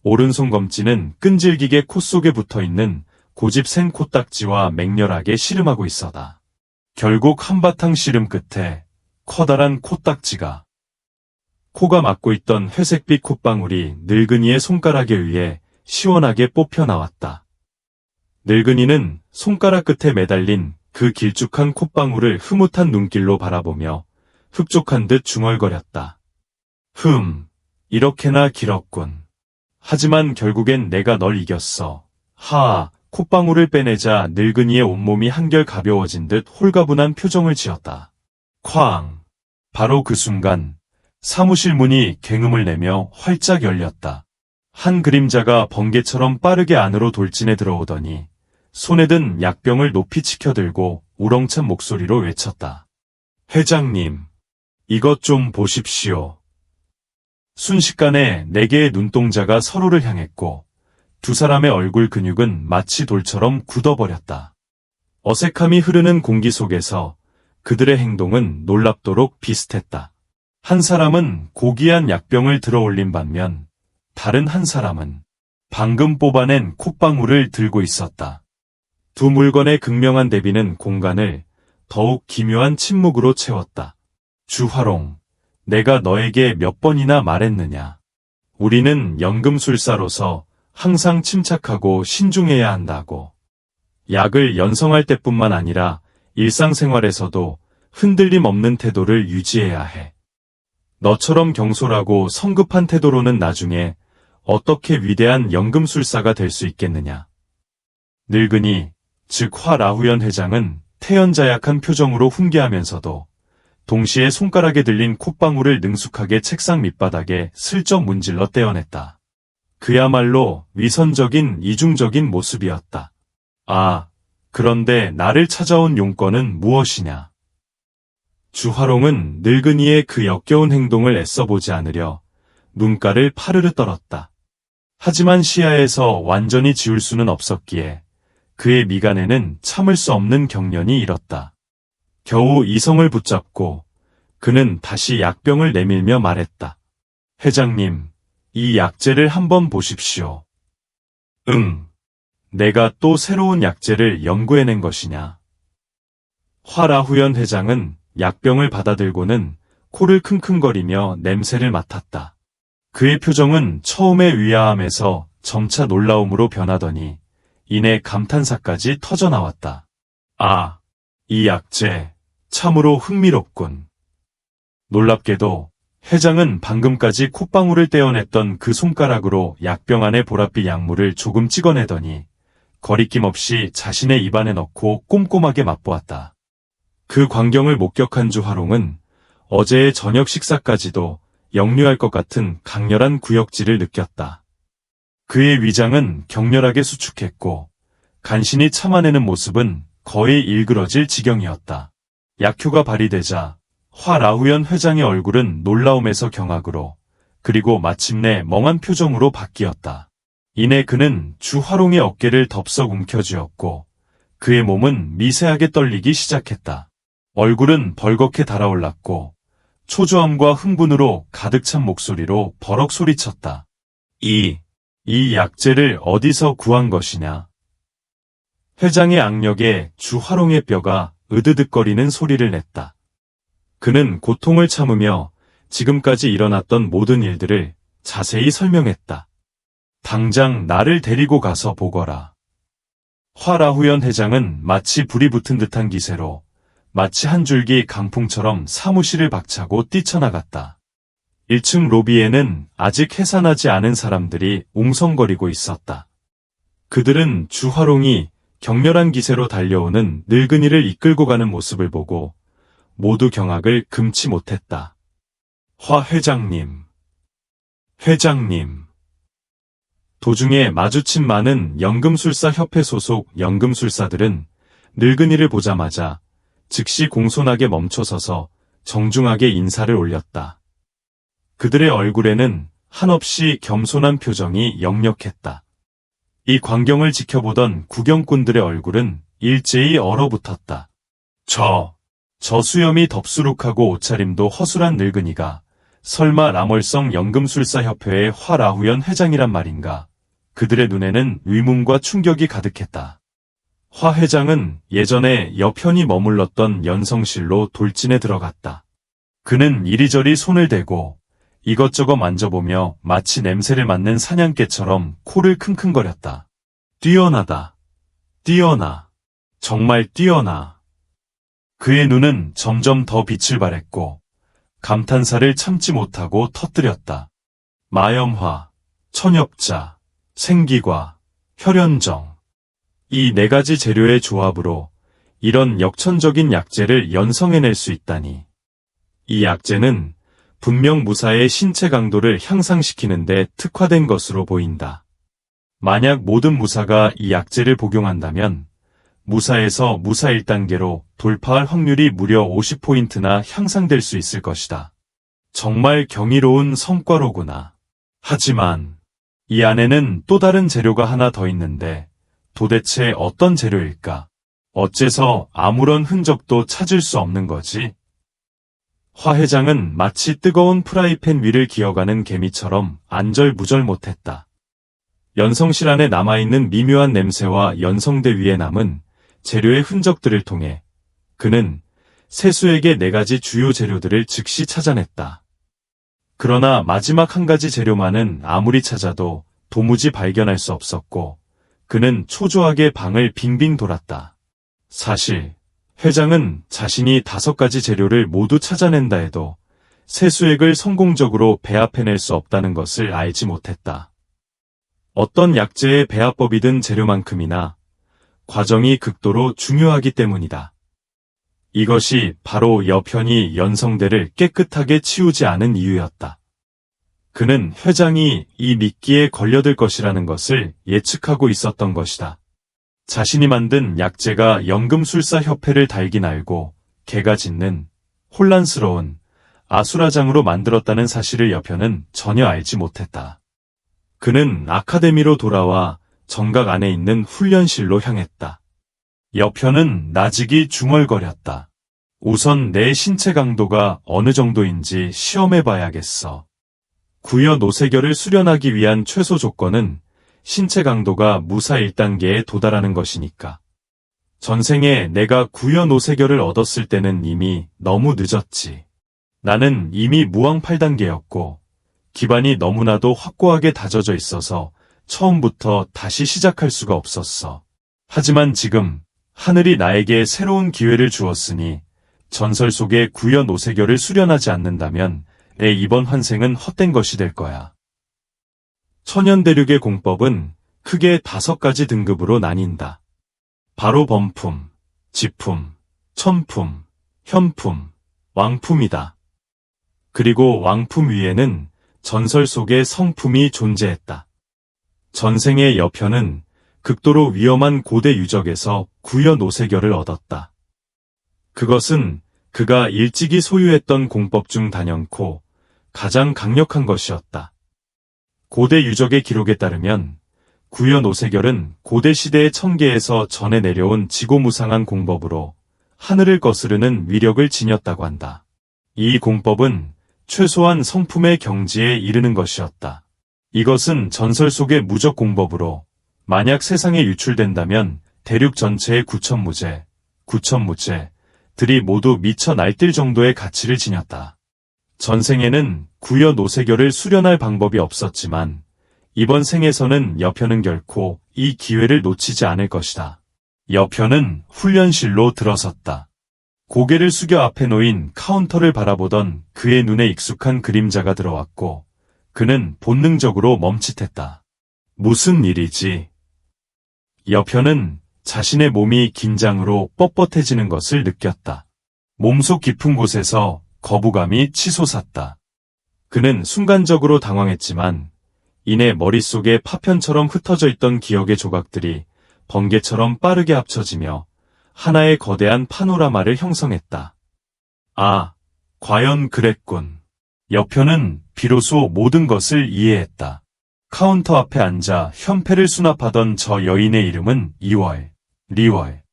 오른손 검지는 끈질기게 코 속에 붙어있는 고집센 코딱지와 맹렬하게 씨름하고 있었다. 결국 한바탕 씨름 끝에 커다란 코딱지가 코가 막고 있던 회색빛 콧방울이 늙은이의 손가락에 의해 시원하게 뽑혀 나왔다. 늙은이는 손가락 끝에 매달린 그 길쭉한 콧방울을 흐뭇한 눈길로 바라보며 흡족한 듯 중얼거렸다. 이렇게나 길었군. 하지만 결국엔 내가 널 이겼어. 하하, 콧방울을 빼내자 늙은이의 온몸이 한결 가벼워진 듯 홀가분한 표정을 지었다. 쾅! 바로 그 순간 사무실 문이 굉음을 내며 활짝 열렸다. 한 그림자가 번개처럼 빠르게 안으로 돌진해 들어오더니 손에 든 약병을 높이 치켜들고 우렁찬 목소리로 외쳤다. 회장님, 이것 좀 보십시오. 순식간에 네 개의 눈동자가 서로를 향했고 두 사람의 얼굴 근육은 마치 돌처럼 굳어버렸다. 어색함이 흐르는 공기 속에서 그들의 행동은 놀랍도록 비슷했다. 한 사람은 고귀한 약병을 들어올린 반면 다른 한 사람은 방금 뽑아낸 콧방울을 들고 있었다. 두 물건의 극명한 대비는 공간을 더욱 기묘한 침묵으로 채웠다. 주화롱, 내가 너에게 몇 번이나 말했느냐. 우리는 연금술사로서 항상 침착하고 신중해야 한다고. 약을 연성할 때뿐만 아니라 일상생활에서도 흔들림 없는 태도를 유지해야 해. 너처럼 경솔하고 성급한 태도로는 나중에 어떻게 위대한 연금술사가 될 수 있겠느냐. 늙은이, 즉 화라후연 회장은 태연자약한 표정으로 훈계하면서도 동시에 손가락에 들린 콧방울을 능숙하게 책상 밑바닥에 슬쩍 문질러 떼어냈다. 그야말로 위선적인 이중적인 모습이었다. 아, 그런데 나를 찾아온 용건은 무엇이냐? 주화롱은 늙은이의 그 역겨운 행동을 애써보지 않으려 눈가를 파르르 떨었다. 하지만 시야에서 완전히 지울 수는 없었기에 그의 미간에는 참을 수 없는 경련이 일었다. 겨우 이성을 붙잡고 그는 다시 약병을 내밀며 말했다. 회장님, 이 약재를 한번 보십시오. 내가 또 새로운 약재를 연구해낸 것이냐. 화라후연 회장은 약병을 받아들고는 코를 킁킁거리며 냄새를 맡았다. 그의 표정은 처음의 위화함에서 점차 놀라움으로 변하더니 이내 감탄사까지 터져나왔다. 아, 이 약재 참으로 흥미롭군. 놀랍게도 회장은 방금까지 콧방울을 떼어냈던 그 손가락으로 약병 안의 보랏빛 약물을 조금 찍어내더니 거리낌 없이 자신의 입안에 넣고 꼼꼼하게 맛보았다. 그 광경을 목격한 주화롱은 어제의 저녁 식사까지도 역류할 것 같은 강렬한 구역질을 느꼈다. 그의 위장은 격렬하게 수축했고 간신히 참아내는 모습은 거의 일그러질 지경이었다. 약효가 발휘되자 화라후연 회장의 얼굴은 놀라움에서 경악으로 그리고 마침내 멍한 표정으로 바뀌었다. 이내 그는 주화롱의 어깨를 덥석 움켜쥐었고 그의 몸은 미세하게 떨리기 시작했다. 얼굴은 벌겋게 달아올랐고 초조함과 흥분으로 가득 찬 목소리로 버럭 소리쳤다. 이 약재를 어디서 구한 것이냐? 회장의 악력에 주화롱의 뼈가 으드득거리는 소리를 냈다. 그는 고통을 참으며 지금까지 일어났던 모든 일들을 자세히 설명했다. 당장 나를 데리고 가서 보거라. 화라후연 회장은 마치 불이 붙은 듯한 기세로 마치 한 줄기 강풍처럼 사무실을 박차고 뛰쳐나갔다. 1층 로비에는 아직 해산하지 않은 사람들이 웅성거리고 있었다. 그들은 주화롱이 격렬한 기세로 달려오는 늙은이를 이끌고 가는 모습을 보고 모두 경악을 금치 못했다. 화 회장님. 회장님. 도중에 마주친 많은 연금술사협회 소속 연금술사들은 늙은이를 보자마자 즉시 공손하게 멈춰서서 정중하게 인사를 올렸다. 그들의 얼굴에는 한없이 겸손한 표정이 역력했다. 이 광경을 지켜보던 구경꾼들의 얼굴은 일제히 얼어붙었다. 저 수염이 덥수룩하고 옷차림도 허술한 늙은이가 설마 라멀성 연금술사협회의 화라후연 회장이란 말인가. 그들의 눈에는 의문과 충격이 가득했다. 화 회장은 예전에 여편이 머물렀던 연성실로 돌진해 들어갔다. 그는 이리저리 손을 대고 이것저것 만져보며 마치 냄새를 맡는 사냥개처럼 코를 킁킁거렸다. 뛰어나다. 뛰어나. 정말 뛰어나. 그의 눈은 점점 더 빛을 발했고 감탄사를 참지 못하고 터뜨렸다. 마염화, 천엽자, 생기과, 혈연정. 이 4가지 재료의 조합으로 이런 역천적인 약재를 연성해낼 수 있다니. 이 약재는 분명 무사의 신체 강도를 향상시키는 데 특화된 것으로 보인다. 만약 모든 무사가 이 약재를 복용한다면 무사에서 무사 1단계로 돌파할 확률이 무려 50포인트나 향상될 수 있을 것이다. 정말 경이로운 성과로구나. 하지만 이 안에는 또 다른 재료가 하나 더 있는데 도대체 어떤 재료일까? 어째서 아무런 흔적도 찾을 수 없는 거지? 화 회장은 마치 뜨거운 프라이팬 위를 기어가는 개미처럼 안절부절 못했다. 연성실 안에 남아있는 미묘한 냄새와 연성대 위에 남은 재료의 흔적들을 통해 그는 세수에게 4가지 주요 재료들을 즉시 찾아냈다. 그러나 마지막 한 가지 재료만은 아무리 찾아도 도무지 발견할 수 없었고 그는 초조하게 방을 빙빙 돌았다. 사실 회장은 자신이 5가지 재료를 모두 찾아낸다 해도 세수액을 성공적으로 배합해낼 수 없다는 것을 알지 못했다. 어떤 약재의 배합법이든 재료만큼이나 과정이 극도로 중요하기 때문이다. 이것이 바로 여편이 연성대를 깨끗하게 치우지 않은 이유였다. 그는 회장이 이 미끼에 걸려들 것이라는 것을 예측하고 있었던 것이다. 자신이 만든 약재가 연금술사협회를 달긴 알고 개가 짖는 혼란스러운 아수라장으로 만들었다는 사실을 여편은 전혀 알지 못했다. 그는 아카데미로 돌아와 정각 안에 있는 훈련실로 향했다. 여편은 나직이 중얼거렸다. 우선 내 신체 강도가 어느 정도인지 시험해봐야겠어. 구여 노세결을 수련하기 위한 최소 조건은 신체 강도가 무사 1단계에 도달하는 것이니까. 전생에 내가 구여 노세결을 얻었을 때는 이미 너무 늦었지. 나는 이미 무왕 8단계였고 기반이 너무나도 확고하게 다져져 있어서 처음부터 다시 시작할 수가 없었어. 하지만 지금 하늘이 나에게 새로운 기회를 주었으니 전설 속의 구여 노세결을 수련하지 않는다면 내 이번 환생은 헛된 것이 될 거야. 천연대륙의 공법은 크게 5가지 등급으로 나뉜다. 바로 범품, 지품, 천품, 현품, 왕품이다. 그리고 왕품 위에는 전설 속의 성품이 존재했다. 전생의 여편은 극도로 위험한 고대 유적에서 구여 노세결을 얻었다. 그것은 그가 일찍이 소유했던 공법 중 단연코 가장 강력한 것이었다. 고대 유적의 기록에 따르면 구여 노세결은 고대 시대의 천계에서 전해 내려온 지고무상한 공법으로 하늘을 거스르는 위력을 지녔다고 한다. 이 공법은 최소한 성품의 경지에 이르는 것이었다. 이것은 전설 속의 무적 공법으로 만약 세상에 유출된다면 대륙 전체의 구천무제들이 모두 미쳐 날뛸 정도의 가치를 지녔다. 전생에는 구여 노세결을 수련할 방법이 없었지만 이번 생에서는 여편은 결코 이 기회를 놓치지 않을 것이다. 여편은 훈련실로 들어섰다. 고개를 숙여 앞에 놓인 카운터를 바라보던 그의 눈에 익숙한 그림자가 들어왔고 그는 본능적으로 멈칫했다. 무슨 일이지? 여편은 자신의 몸이 긴장으로 뻣뻣해지는 것을 느꼈다. 몸속 깊은 곳에서 거부감이 치솟았다. 그는 순간적으로 당황했지만 이내 머릿속에 파편처럼 흩어져 있던 기억의 조각들이 번개처럼 빠르게 합쳐지며 하나의 거대한 파노라마를 형성했다. 아, 과연 그랬군. 여편은 비로소 모든 것을 이해했다. 카운터 앞에 앉아 현패를 수납하던 저 여인의 이름은 이월, 리월.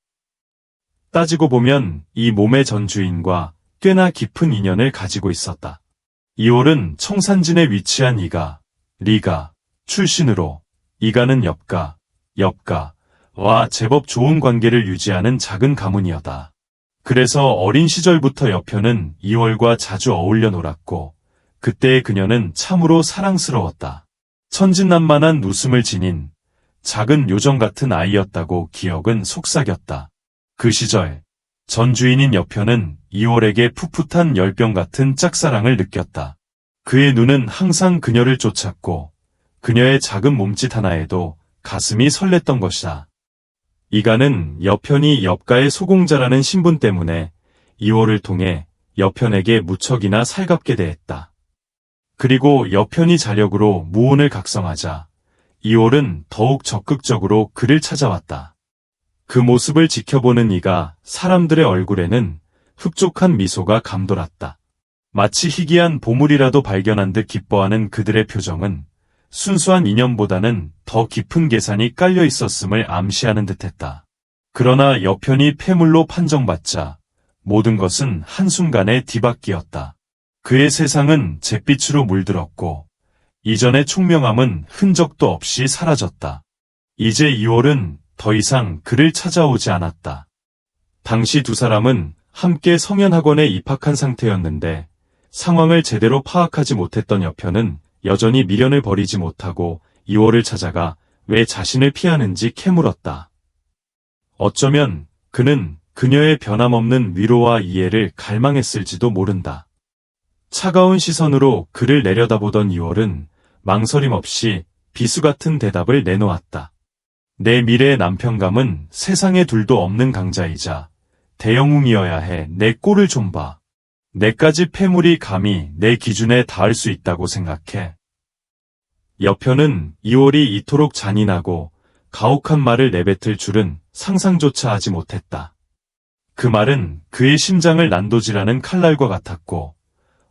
따지고 보면 이 몸의 전주인과 꽤나 깊은 인연을 가지고 있었다. 이월은 청산진에 위치한 이가, 리가, 출신으로 이가는 엽가와 제법 좋은 관계를 유지하는 작은 가문이었다. 그래서 어린 시절부터 여편은 이월과 자주 어울려 놀았고 그때의 그녀는 참으로 사랑스러웠다. 천진난만한 웃음을 지닌 작은 요정 같은 아이였다고 기억은 속삭였다. 그 시절 전주인인 여편은 이월에게 풋풋한 열병 같은 짝사랑을 느꼈다. 그의 눈은 항상 그녀를 쫓았고 그녀의 작은 몸짓 하나에도 가슴이 설렜던 것이다. 이가는 여편이 엽가의 소공자라는 신분 때문에 이월을 통해 여편에게 무척이나 살갑게 대했다. 그리고 여편이 자력으로 무혼을 각성하자 이월은 더욱 적극적으로 그를 찾아왔다. 그 모습을 지켜보는 이가 사람들의 얼굴에는 흡족한 미소가 감돌았다. 마치 희귀한 보물이라도 발견한 듯 기뻐하는 그들의 표정은 순수한 인연보다는 더 깊은 계산이 깔려 있었음을 암시하는 듯했다. 그러나 여편이 폐물로 판정받자 모든 것은 한순간에 뒤바뀌었다. 그의 세상은 잿빛으로 물들었고 이전의 총명함은 흔적도 없이 사라졌다. 이제 이월은 더 이상 그를 찾아오지 않았다. 당시 두 사람은 함께 성현학원에 입학한 상태였는데 상황을 제대로 파악하지 못했던 여편은 여전히 미련을 버리지 못하고 이월을 찾아가 왜 자신을 피하는지 캐물었다. 어쩌면 그는 그녀의 변함없는 위로와 이해를 갈망했을지도 모른다. 차가운 시선으로 그를 내려다보던 이월은 망설임 없이 비수 같은 대답을 내놓았다. 내 미래의 남편감은 세상에 둘도 없는 강자이자 대영웅이어야 해. 내 꼴을 좀 봐. 내까지 폐물이 감히 내 기준에 닿을 수 있다고 생각해. 여편은 이월이 이토록 잔인하고 가혹한 말을 내뱉을 줄은 상상조차 하지 못했다. 그 말은 그의 심장을 난도질하는 칼날과 같았고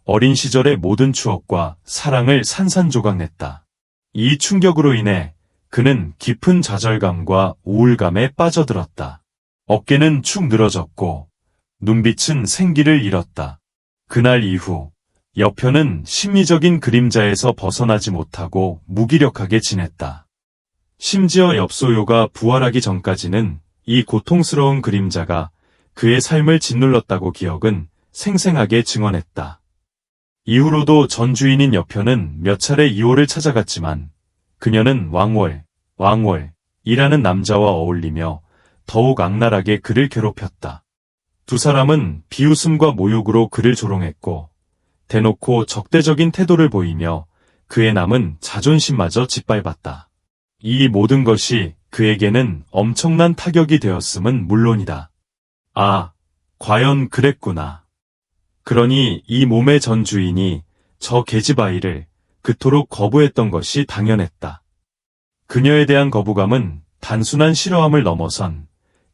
어린 시절의 모든 추억과 사랑을 산산조각냈다. 이 충격으로 인해 그는 깊은 좌절감과 우울감에 빠져들었다. 어깨는 축 늘어졌고 눈빛은 생기를 잃었다. 그날 이후 여편은 심리적인 그림자에서 벗어나지 못하고 무기력하게 지냈다. 심지어 엽소요가 부활하기 전까지는 이 고통스러운 그림자가 그의 삶을 짓눌렀다고 기억은 생생하게 증언했다. 이후로도 전주인인 여편은 몇 차례 이월을 찾아갔지만 그녀는 왕월이라는 남자와 어울리며 더욱 악랄하게 그를 괴롭혔다. 두 사람은 비웃음과 모욕으로 그를 조롱했고 대놓고 적대적인 태도를 보이며 그의 남은 자존심마저 짓밟았다. 이 모든 것이 그에게는 엄청난 타격이 되었음은 물론이다. 아, 과연 그랬구나. 그러니 이 몸의 전주인이 저 계집아이를 그토록 거부했던 것이 당연했다. 그녀에 대한 거부감은 단순한 싫어함을 넘어선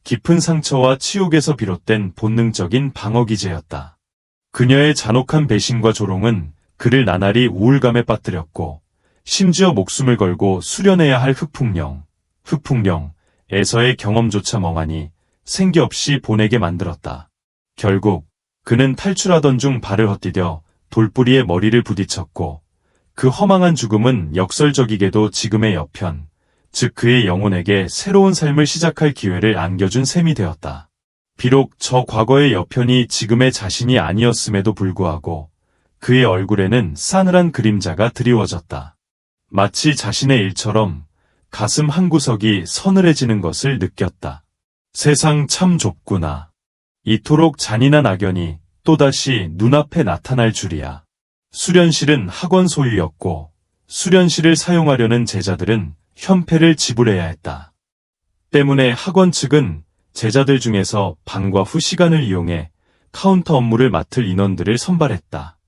깊은 상처와 치욕에서 비롯된 본능적인 방어기제였다. 그녀의 잔혹한 배신과 조롱은 그를 나날이 우울감에 빠뜨렸고 심지어 목숨을 걸고 수련해야 할 흑풍령에서의 경험조차 멍하니 생기 없이 보내게 만들었다. 결국 그는 탈출하던 중 발을 헛디뎌 돌뿌리에 머리를 부딪혔고 그 허망한 죽음은 역설적이게도 지금의 여편, 즉 그의 영혼에게 새로운 삶을 시작할 기회를 안겨준 셈이 되었다. 비록 저 과거의 여편이 지금의 자신이 아니었음에도 불구하고 그의 얼굴에는 싸늘한 그림자가 드리워졌다. 마치 자신의 일처럼 가슴 한구석이 서늘해지는 것을 느꼈다. 세상 참 좁구나. 이토록 잔인한 악연이 또다시 눈앞에 나타날 줄이야. 수련실은 학원 소유였고 수련실을 사용하려는 제자들은 현패를 지불해야 했다. 때문에 학원 측은 제자들 중에서 방과 후 시간을 이용해 카운터 업무를 맡을 인원들을 선발했다.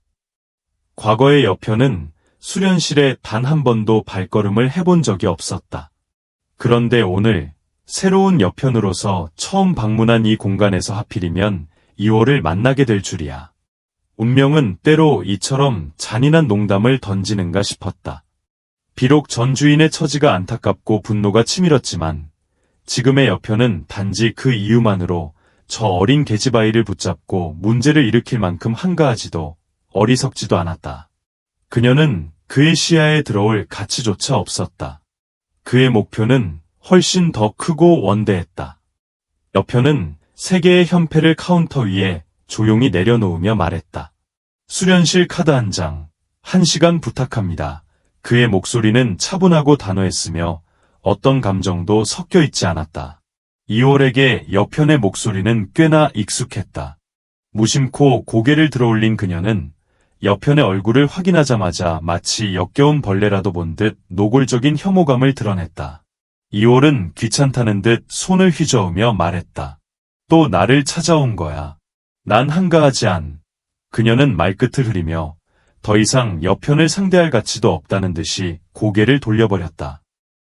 과거의 여편은 수련실에 단 한 번도 발걸음을 해본 적이 없었다. 그런데 오늘 새로운 여편으로서 처음 방문한 이 공간에서 하필이면 이호를 만나게 될 줄이야. 운명은 때로 이처럼 잔인한 농담을 던지는가 싶었다. 비록 전 주인의 처지가 안타깝고 분노가 치밀었지만 지금의 여편은 단지 그 이유만으로 저 어린 계집아이를 붙잡고 문제를 일으킬 만큼 한가하지도 어리석지도 않았다. 그녀는 그의 시야에 들어올 가치조차 없었다. 그의 목표는 훨씬 더 크고 원대했다. 여편은 세 개의 현패를 카운터 위에 조용히 내려놓으며 말했다. 수련실 카드 한 장, 1시간 부탁합니다. 그의 목소리는 차분하고 단호했으며 어떤 감정도 섞여 있지 않았다. 이월에게 여편의 목소리는 꽤나 익숙했다. 무심코 고개를 들어올린 그녀는 여편의 얼굴을 확인하자마자 마치 역겨운 벌레라도 본 듯 노골적인 혐오감을 드러냈다. 이월은 귀찮다는 듯 손을 휘저으며 말했다. 또 나를 찾아온 거야. 난 한가하지 않. 그녀는 말끝을 흐리며 더 이상 여편을 상대할 가치도 없다는 듯이 고개를 돌려버렸다.